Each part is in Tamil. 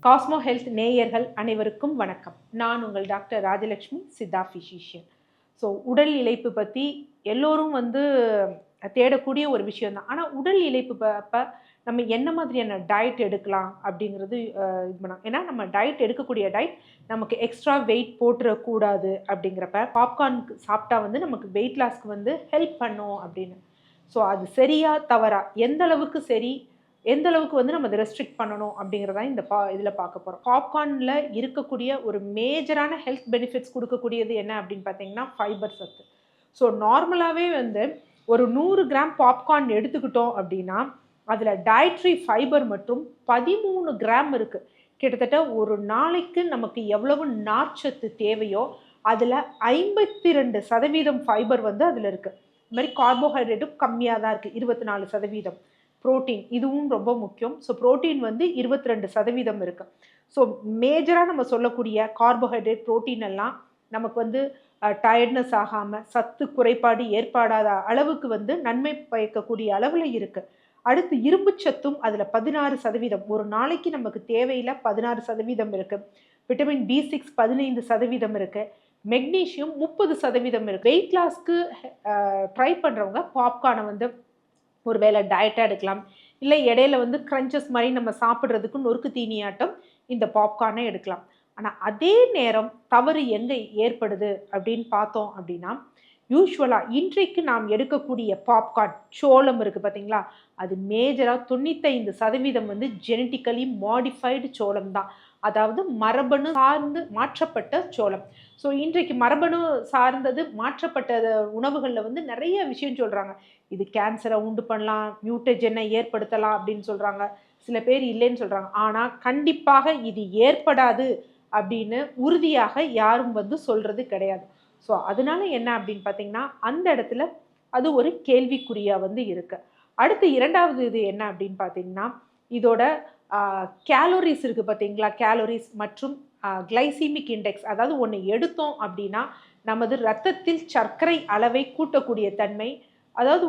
காஸ்மோ ஹெல்த் நேயர்கள் அனைவருக்கும் வணக்கம். நான் உங்கள் doctor Rajalakshmi, Siddha physician. So உடல் இளைப்பு பற்றி எல்லோரும் தேடக்கூடிய ஒரு விஷயம் தான். ஆனால் உடல் இளைப்பு அப்போ நம்ம என்ன மாதிரியான டயட் எடுக்கலாம் அப்படிங்கிறது இது பண்ணலாம். ஏன்னா நம்ம டயட் எடுக்கக்கூடிய டயட் நமக்கு எக்ஸ்ட்ரா வெயிட் போட்டுறக்கூடாது. அப்படிங்கிறப்ப பாப்கார்ன் சாப்பிட்டா நமக்கு வெயிட் லாஸ்க்கு ஹெல்ப் பண்ணும் அப்படின்னு. ஸோ அது சரியா தவறா, எந்த அளவுக்கு சரி, எந்த அளவுக்கு நம்ம அதை ரெஸ்ட்ரிக்ட் பண்ணணும் அப்படிங்கிறதா இந்த இதில் பார்க்க போகிறோம். பாப்கார்னில் இருக்கக்கூடிய ஒரு மேஜரான ஹெல்த் பெனிஃபிட்ஸ் கொடுக்கக்கூடியது என்ன அப்படின்னு பார்த்தீங்கன்னா ஃபைபர் சத்து. ஸோ நார்மலாகவே ஒரு 100 கிராம் பாப்கார்ன் எடுத்துக்கிட்டோம் அப்படின்னா அதில் டயட்ரி ஃபைபர் மற்றும் 13 கிராம் இருக்குது. கிட்டத்தட்ட ஒரு நாளைக்கு நமக்கு எவ்வளவு நார்ச்சத்து தேவையோ அதில் 52% ஃபைபர் அதில் இருக்குது. இது மாதிரி கார்போஹைட்ரேட்டும் கம்மியாக தான் இருக்குது, 24%. புரோட்டீன் இதுவும் ரொம்ப முக்கியம். ஸோ புரோட்டீன் 22% இருக்குது. ஸோ மேஜராக நம்ம சொல்லக்கூடிய கார்போஹைட்ரேட், புரோட்டீன் எல்லாம் நமக்கு டயர்ட்னஸ் ஆகாமல் சத்து குறைபாடு ஏற்படாத அளவுக்கு நன்மை பயக்கக்கூடிய அளவில் இருக்குது. அடுத்து இரும்பு சத்தும் அதில் 16%. ஒரு நாளைக்கு நமக்கு தேவையில் 16% இருக்குது. விட்டமின் B6 15% இருக்குது. மெக்னீஷியம் 30% இருக்குது. வெயிட் லாஸ்க்கு ட்ரை பண்ணுறவங்க பாப்கார்னை ஒரு வேளை டயட்டாக எடுக்கலாம். இல்லை இடையில க்ரன்ச்சஸ் மாதிரி நம்ம சாப்பிட்றதுக்கு நொறுக்கு தீனியாட்டம் இந்த பாப்கார்னை எடுக்கலாம். ஆனால் அதே நேரம் தவறு எங்கே ஏற்படுது அப்படின்னு பார்த்தோம் அப்படின்னா, யூஸ்வலாக இன்றைக்கு நாம் எடுக்கக்கூடிய பாப்கார்ன் சோளம் இருக்குது பார்த்தீங்களா, அது மேஜராக 95% ஜெனட்டிக்கலி மாடிஃபைடு சோளம் தான். அதாவது மரபணு சார்ந்து மாற்றப்பட்ட சோளம். ஸோ இன்றைக்கு மரபணு சார்ந்தது மாற்றப்பட்ட உணவுகளில் நிறைய விஷயம் சொல்கிறாங்க. இது கேன்சரை உண்டு பண்ணலாம், மியூட்டஜனை ஏற்படுத்தலாம் அப்படின்னு சொல்கிறாங்க. சில பேர் இல்லைன்னு சொல்கிறாங்க. ஆனால் கண்டிப்பாக இது ஏற்படாது அப்படின்னு உறுதியாக யாரும் சொல்கிறது கிடையாது. ஸோ அதனால என்ன அப்படின்னு பார்த்தீங்கன்னா, அந்த இடத்துல அது ஒரு கேள்விக்குறியாக இருக்குது. அடுத்து இரண்டாவது இது என்ன அப்படின்னு பார்த்தீங்கன்னா, இதோட கேலோரிஸ் இருக்குது பார்த்தீங்களா, கேலோரிஸ் மற்றும் கிளைசிமிக் இண்டெக்ஸ். அதாவது ஒன்று எடுத்தோம் அப்படின்னா நமது ரத்தத்தில் சர்க்கரை அளவை கூட்டக்கூடிய தன்மை, அதாவது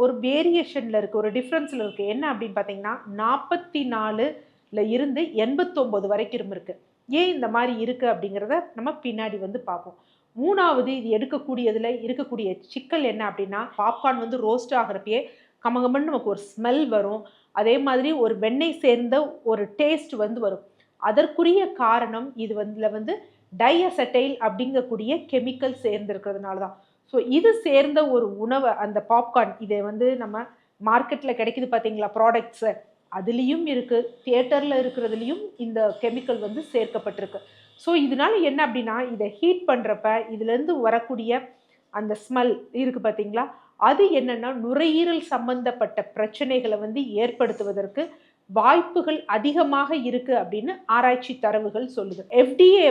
ஒரு வேரியேஷனில் இருக்குது, ஒரு டிஃப்ரென்ஸில் இருக்குது. என்ன அப்படின்னு பார்த்தீங்கன்னா 44ல் இருந்து 89 வரைக்கும் இருக்குது. ஏன் இந்த மாதிரி இருக்குது அப்படிங்கிறத நம்ம பின்னாடி பார்ப்போம். மூணாவது, இது எடுக்கக்கூடியதில் இருக்கக்கூடிய சிக்கல் என்ன அப்படின்னா, பாப்கார்ன் ரோஸ்ட் ஆகிறப்பயே கமகமன்னு நமக்கு ஒரு ஸ்மெல் வரும். அதே மாதிரி ஒரு வெண்ணெய் சேர்ந்த ஒரு டேஸ்ட் வரும். அதற்குரிய காரணம் இது டைஅசெட்டைல் அப்படிங்கக்கூடிய கெமிக்கல் சேர்ந்திருக்கிறதுனால தான். ஸோ இது சேர்ந்த ஒரு உணவை, அந்த பாப்கார்ன் இதை நம்ம மார்க்கெட்டில் கிடைக்குது பார்த்தீங்களா ப்ராடக்ட்ஸு, அதுலேயும் இருக்குது, தியேட்டரில் இருக்கிறதுலையும் இந்த கெமிக்கல் சேர்க்கப்பட்டிருக்கு. ஸோ இதனால என்ன அப்படின்னா, இதை ஹீட் பண்ணுறப்ப இதுலேருந்து வரக்கூடிய அந்த ஸ்மெல் இருக்குது பார்த்தீங்களா, அது என்னென்னா நுரையீரல் சம்பந்தப்பட்ட பிரச்சனைகளை ஏற்படுத்துவதற்கு வாய்ப்புகள் அதிகமாக இருக்குது அப்படின்னு ஆராய்ச்சி தரவுகள் சொல்லுது. FDA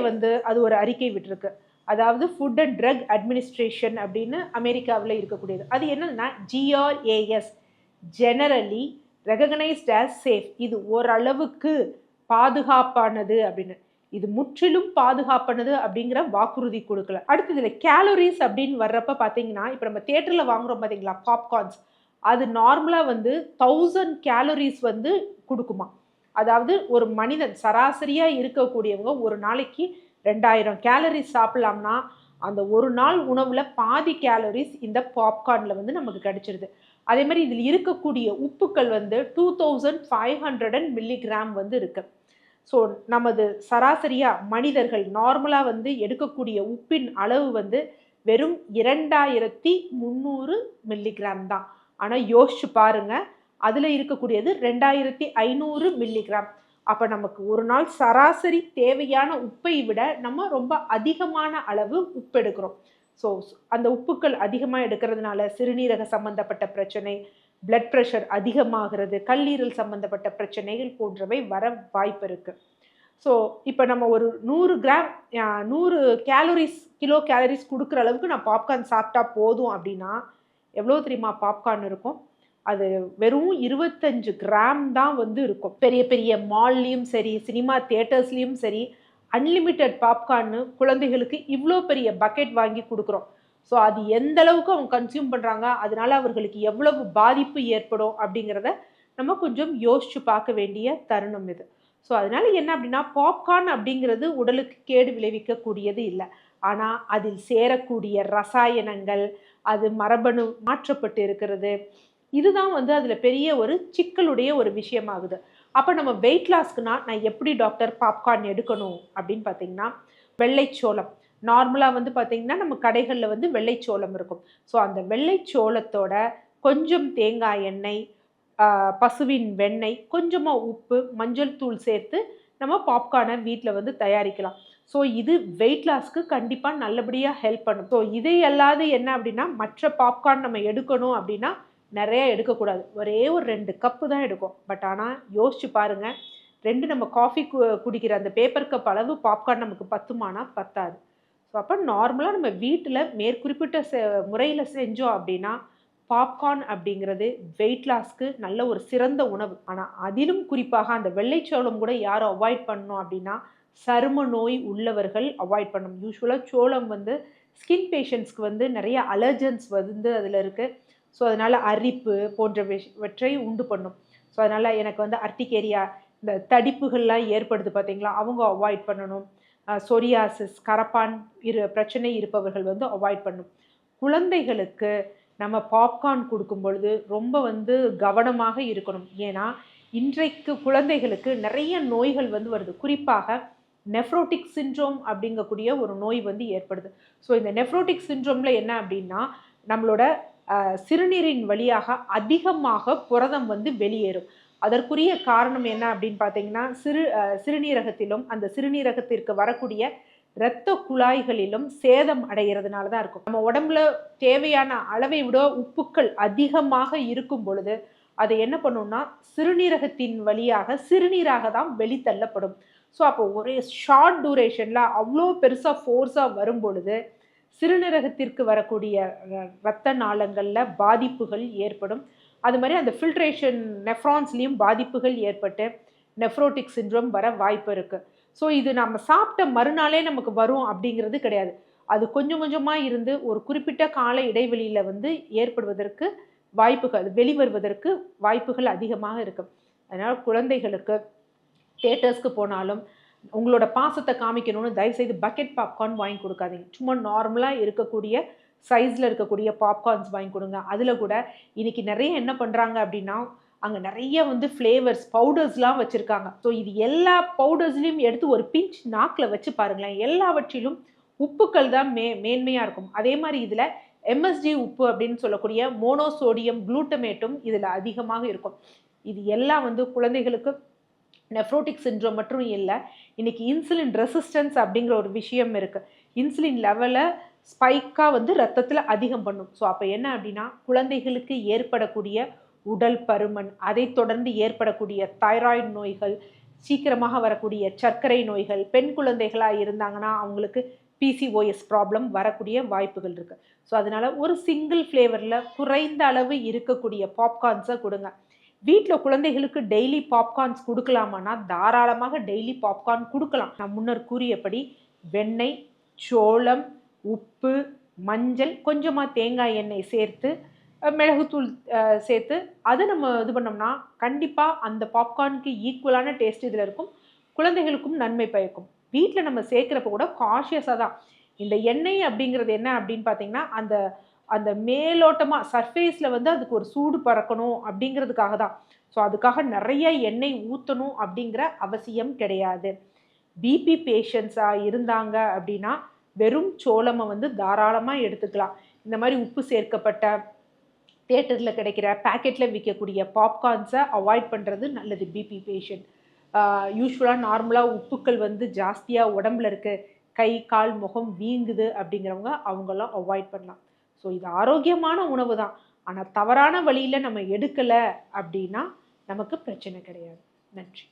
அது ஒரு அறிக்கை விட்டுருக்கு. அதாவது ஃபுட் அண்ட் ட்ரக் அட்மினிஸ்ட்ரேஷன் அப்படின்னு அமெரிக்காவில் இருக்கக்கூடியது. அது என்னன்னா GRAS, generally recognised as safe. இது ஓரளவுக்கு பாதுகாப்பானது அப்படின்னு. இது முற்றிலும் பாதுகாப்பானது அப்படிங்கிற வாக்குறுதி கொடுக்கல. அடுத்து இதில் கேலோரிஸ் அப்படின்னு வர்றப்ப பார்த்தீங்கன்னா, இப்போ நம்ம தியேட்டரில் வாங்குறோம் பார்த்தீங்களா பாப்கார்ன்ஸ், அது நார்மலாக 1000 கேலோரிஸ் கொடுக்குமா. அதாவது ஒரு மனிதன் சராசரியாக இருக்கக்கூடியவங்க ஒரு நாளைக்கு 2000 கேலரிஸ் சாப்பிட்லாம்னா அந்த ஒரு நாள் உணவில் பாதி கேலரிஸ் இந்த பாப்கார்னில் நமக்கு கிடைச்சிருது. அதே மாதிரி இதில் இருக்கக்கூடிய உப்புக்கள் 2500 மில்லிகிராம் இருக்குது. ஸோ நமது சராசரியாக மனிதர்கள் நார்மலாக எடுக்கக்கூடிய உப்பின் அளவு வெறும் 2300 மில்லிகிராம் தான். ஆனால் யோசிச்சு பாருங்கள், அதில் இருக்கக்கூடியது 2500 மில்லிகிராம். அப்போ நமக்கு ஒரு நாள் சராசரி தேவையான உப்பை விட நம்ம ரொம்ப அதிகமான அளவு உப்பு எடுக்கிறோம். ஸோ அந்த உப்புக்கள் அதிகமாக எடுக்கிறதுனால சிறுநீரக சம்பந்தப்பட்ட பிரச்சனை, பிளட் ப்ரெஷர் அதிகமாகிறது, கல்லீரல் சம்பந்தப்பட்ட பிரச்சனைகள் போன்றவை வர வாய்ப்பு இருக்குது. ஸோ இப்போ நம்ம ஒரு 100 கேலரிஸ், கிலோ கேலரிஸ் கொடுக்குற அளவுக்கு நான் பாப்கார்ன் சாப்பிட்டா போதும் அப்படின்னா எவ்வளோ தெரியுமா பாப்கார்ன் இருக்கும்? அது வெறும் 25 கிராம் தான் இருக்கும். பெரிய பெரிய மால்லையும் சரி, சினிமா தியேட்டர்ஸ்லேயும் சரி, அன்லிமிட்டெட் பாப்கார்னு குழந்தைகளுக்கு இவ்வளோ பெரிய பக்கெட் வாங்கி கொடுக்குறோம். ஸோ அது எந்த அளவுக்கு அவங்க கன்சியூம் பண்ணுறாங்க, அதனால அவர்களுக்கு எவ்வளவு பாதிப்பு ஏற்படும் அப்படிங்கிறத நம்ம கொஞ்சம் யோசிச்சு பார்க்க வேண்டிய தருணம் இது. ஸோ அதனால என்ன அப்படின்னா, பாப்கார்ன் அப்படிங்கிறது உடலுக்கு கேடு விளைவிக்கக்கூடியது இல்லை. ஆனால் அதில் சேரக்கூடிய ரசாயனங்கள், அது மரபணு மாற்றப்பட்டு இருக்கிறது, இதுதான் வந்து அதில் பெரிய ஒரு சிக்கலுடைய ஒரு விஷயமாகுது. அப்போ நம்ம வெயிட் லாஸ்க்குனா நான் எப்படி டாக்டர் பாப்கார்ன் எடுக்கணும் அப்படின்னு பார்த்தீங்கன்னா, வெள்ளைச்சோளம் நார்மலாக வந்து பார்த்தீங்கன்னா நம்ம கடைகளில் வந்து வெள்ளைச்சோளம் இருக்கும். ஸோ அந்த வெள்ளைச்சோளத்தோட கொஞ்சம் தேங்காய் எண்ணெய், பசுவின் வெண்ணெய், கொஞ்சமாக உப்பு, மஞ்சள் தூள் சேர்த்து நம்ம பாப்கார்னை வீட்டில் வந்து தயாரிக்கலாம். ஸோ இது வெயிட் லாஸ்க்கு கண்டிப்பாக நல்லபடியாக ஹெல்ப் பண்ணும். ஸோ இதை அல்லாது என்ன அப்படின்னா, மற்ற பாப்கார்ன் நம்ம எடுக்கணும் அப்படின்னா நிறைய எடுக்கக்கூடாது. ஒரே ஒரு 2 கப்பு தான் எடுக்கும். பட் ஆனால் யோசிச்சு பாருங்க, 2 நம்ம காஃபி குடிக்கிற அந்த பேப்பர் கப் அளவு பாப்கார்ன் நமக்கு பத்துமானா? பத்தாது. ஸோ அப்போ நார்மலாக நம்ம வீட்டில் மேற்குறிப்பிட்ட முறையில் செஞ்சோம் அப்படின்னா, பாப்கார்ன் அப்படிங்கிறது வெயிட் லாஸ்க்கு நல்ல ஒரு சிறந்த உணவு. ஆனால் அதிலும் குறிப்பாக அந்த வெள்ளைச்சோளம் கூட யாரும் அவாய்ட் பண்ணணும் அப்படின்னா, சரும நோய் உள்ளவர்கள் அவாய்ட் பண்ணணும். யூசுவலாக சோளம் வந்து ஸ்கின் பேஷண்ட்ஸ்க்கு வந்து நிறைய அலர்ஜன்ஸ் வந்து அதில் இருக்குது. ஸோ அதனால் அரிப்பு போன்றவற்றை உண்டு பண்ணும். ஸோ அதனால் எனக்கு வந்து அர்டிகேரியா, இந்த தடிப்புகள்லாம் ஏற்படுது பார்த்தீங்களா, அவங்க அவாய்ட் பண்ணணும். சொரியாசிஸ், கரப்பான் பிரச்சனை இருப்பவர்கள் வந்து அவாய்ட் பண்ணணும். குழந்தைகளுக்கு நம்ம பாப்கார்ன் கொடுக்கும் பொழுது ரொம்ப வந்து கவனமாக இருக்கணும். ஏன்னா இன்றைக்கு குழந்தைகளுக்கு நிறைய நோய்கள் வந்து வருது. குறிப்பாக நெஃப்ரோட்டிக் சிண்ட்ரோம் அப்படிங்கக்கூடிய ஒரு நோய் வந்து ஏற்படுது. ஸோ இந்த நெஃப்ரோட்டிக் சிண்ட்ரோமில் என்ன அப்படின்னா, நம்மளோட சிறுநீரின் வழியாக அதிகமாக புரதம் வந்து வெளியேறும். அதற்குரிய காரணம் என்ன அப்படின்னு பார்த்தீங்கன்னா, சிறுநீரகத்திலும் அந்த சிறுநீரகத்திற்கு வரக்கூடிய இரத்த குழாய்களிலும் சேதம் அடைகிறதுனால தான் இருக்கும். நம்ம உடம்புல தேவையான அளவை விட உப்புக்கள் அதிகமாக இருக்கும் பொழுது அதை என்ன பண்ணும்னா, சிறுநீரகத்தின் வழியாக சிறுநீராக தான் வெளித்தள்ளப்படும். ஸோ அப்போ ஒரே ஷார்ட் டூரேஷனில் அவ்வளோ பெருசாக ஃபோர்ஸாக வரும் பொழுது சிறுநீரகத்திற்கு வரக்கூடிய இரத்த நாளங்களில் பாதிப்புகள் ஏற்படும். அது மாதிரி அந்த ஃபில்ட்ரேஷன் நெஃப்ரான்ஸ்லேயும் பாதிப்புகள் ஏற்பட்டு நெஃப்ரோட்டிக் சிண்ட்ரோம் வர வாய்ப்பு இருக்குது. ஸோ இது நம்ம சாப்பிட்ட மறுநாளே நமக்கு வரும் அப்படிங்கிறது கிடையாது. அது கொஞ்சம் கொஞ்சமாக இருந்து ஒரு குறிப்பிட்ட கால இடைவெளியில் வந்து ஏற்படுவதற்கு வாய்ப்புகள், வெளிவருவதற்கு வாய்ப்புகள் அதிகமாக இருக்குது. அதனால் குழந்தைகளுக்கு தியேட்டர்ஸ்க்கு போனாலும் உங்களோட பாசத்தை காமிக்கணும்னு தயவுசெய்து பக்கெட் பாப்கார்ன் வாங்கி கொடுக்காதீங்க. சும்மா நார்மலாக இருக்கக்கூடிய சைஸில் இருக்கக்கூடிய பாப்கார்ன்ஸ் வாங்கி கொடுங்க. அதில் கூட இன்றைக்கி நிறைய என்ன பண்ணுறாங்க அப்படின்னா, அங்கே நிறைய வந்து ஃப்ளேவர்ஸ், பவுடர்ஸ்லாம் வச்சுருக்காங்க. ஸோ இது எல்லா பவுடர்ஸ்லேயும் எடுத்து ஒரு பிஞ்ச் நாக்கில் வச்சு பாருங்களேன். எல்லாவற்றிலும் உப்புக்கள் தான் மேன்மையாக இருக்கும். அதே மாதிரி இதில் எம்எஸ்டி உப்பு அப்படின்னு சொல்லக்கூடிய மோனோசோடியம் குளூட்டமேட்டும் இதில் அதிகமாக இருக்கும். இது எல்லாம் வந்து குழந்தைகளுக்கு நெஃப்ரோட்டிக் சிண்ட்ரோம் மட்டும் இல்லை, இன்றைக்கி இன்சுலின் ரெசிஸ்டன்ஸ் அப்படிங்கிற ஒரு விஷயம் இருக்குது. இன்சுலின் லெவலை ஸ்பைக்காக வந்து ரத்தத்தில் அதிகம் பண்ணும். ஸோ அப்போ என்ன அப்படின்னா, குழந்தைகளுக்கு ஏற்படக்கூடிய உடல் பருமன், அதை தொடர்ந்து ஏற்படக்கூடிய தைராய்டு நோய்கள், சீக்கிரமாக வரக்கூடிய சர்க்கரை நோய்கள், பெண் குழந்தைகளாக இருந்தாங்கன்னா அவங்களுக்கு பிசிஓஎஸ் ப்ராப்ளம் வரக்கூடிய வாய்ப்புகள் இருக்குது. ஸோ அதனால் ஒரு சிங்கிள் ஃப்ளேவரில் குறைந்த அளவு இருக்கக்கூடிய பாப்கார்ன்ஸை கொடுங்க. வீட்டில் குழந்தைகளுக்கு டெய்லி பாப்கார்ன்ஸ் கொடுக்கலாமான்னா தாராளமாக டெய்லி பாப்கார்ன் கொடுக்கலாம். நான் முன்னர் கூறியபடி வெண்ணெய், சோளம், உப்பு, மஞ்சள், கொஞ்சமாக தேங்காய் எண்ணெய் சேர்த்து, மிளகுத்தூள் சேர்த்து அதை நம்ம இது பண்ணோம்னா கண்டிப்பாக அந்த பாப்கார்னுக்கு ஈக்குவலான டேஸ்ட் இதில் இருக்கும். குழந்தைகளுக்கும் நன்மை பயக்கும். வீட்டில் நம்ம சேர்க்குறப்ப கூட காஷியஸாக தான். இந்த எண்ணெய் அப்படிங்கிறது என்ன அப்படின்னு பார்த்தீங்கன்னா, அந்த அந்த மேலோட்டமாக சர்ஃபேஸில் வந்து அதுக்கு ஒரு சூடு பறக்கணும் அப்படிங்கிறதுக்காக தான். ஸோ அதுக்காக நிறைய எண்ணெய் ஊற்றணும் அப்படிங்கிற அவசியம் கிடையாது. பிபி பேஷண்ட்ஸாக இருந்தாங்க அப்படின்னா வெறும் சோளமை வந்து தாராளமாக எடுத்துக்கலாம். இந்த மாதிரி உப்பு சேர்க்கப்பட்ட தியேட்டரில் கிடைக்கிற பேக்கெட்டில் விற்கக்கூடிய பாப்கார்ன்ஸை அவாய்ட் பண்ணுறது நல்லது. பிபி பேஷண்ட் யூஸ்வலாக நார்மலாக உப்புக்கள் வந்து ஜாஸ்தியாக உடம்புல இருக்குது, கை கால் முகம் வீங்குது அப்படிங்கிறவங்க அவங்களாம் அவாய்ட் பண்ணலாம். ஸோ இது ஆரோக்கியமான உணவு தான். ஆனால் தவறான வழியில் நம்ம எடுக்கலை அப்படின்னா நமக்கு பிரச்சனை கிடையாது. நன்றி.